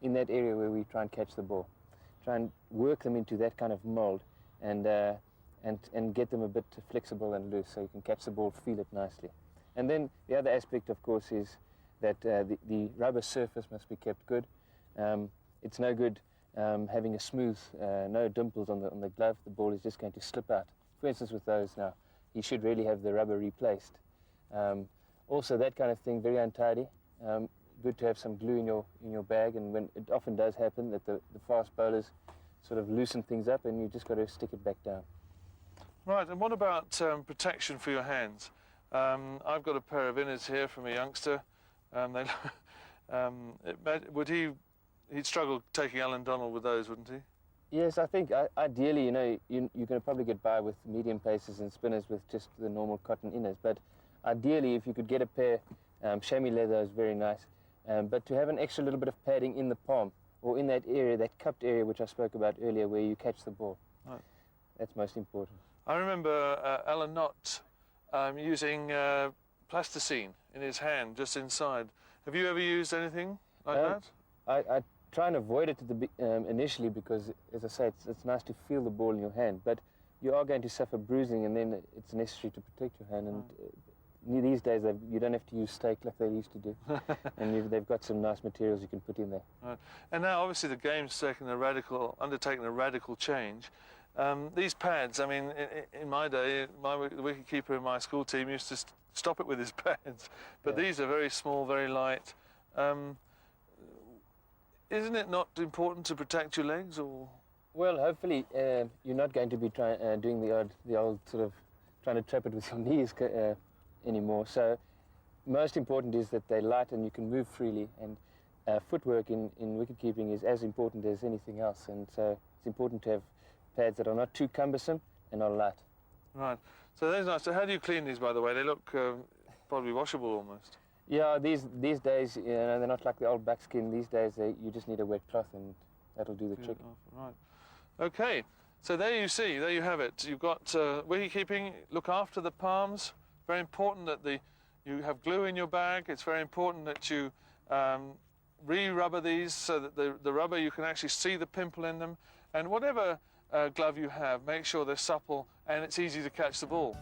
in that area where we try and catch the ball. Try and work them into that kind of mold and get them a bit flexible and loose so you can catch the ball, feel it nicely. And then the other aspect, of course, is that the rubber surface must be kept good. It's no good having a smooth, no dimples on the glove. The ball is just going to slip out. For instance, with those now, you should really have the rubber replaced. Also, that kind of thing, very untidy. Good to have some glue in your bag, and when it often does happen that the fast bowlers sort of loosen things up, and you just got to stick it back down. Right, and what about protection for your hands? I've got a pair of inners here from a youngster. He'd struggle taking Alan Donald with those, wouldn't he? Yes, I think ideally, you know, you're going to probably get by with medium paces and spinners with just the normal cotton inners. But ideally, if you could get a pair, chamois leather is very nice. But to have an extra little bit of padding in the palm or in that area, that cupped area which I spoke about earlier, where you catch the ball, right. That's most important. I remember Alan Knott using plasticine in his hand, just inside. Have you ever used anything like that? I try and avoid it initially because, as I say, it's nice to feel the ball in your hand, but you are going to suffer bruising, and then it's necessary to protect your hand. And these days, you don't have to use steak like they used to do, and they've got some nice materials you can put in there. Right. And now, obviously, the game's undertaken a radical change. These pads, I mean, in my day, the wicketkeeper in my school team used to stop it with his pads, but yeah. These are very small, very light. Isn't it not important to protect your legs, or? Well, hopefully you're not going to be doing the old sort of trying to trap it with your knees anymore. So most important is that they're light and you can move freely. And footwork in wicket keeping is as important as anything else. And so it's important to have pads that are not too cumbersome and are light. Right. So that's nice. So how do you clean these, by the way? They look probably washable almost. Yeah, these days, you know, they're not like the old buckskin. These days, you just need a wet cloth, and that'll do the trick. Right. Okay. So there you see, there you have it. You've got wicket keeping. Look after the palms. Very important that you have glue in your bag. It's very important that you re-rubber these so that the rubber, you can actually see the pimple in them. And whatever glove you have, make sure they're supple and it's easy to catch the ball.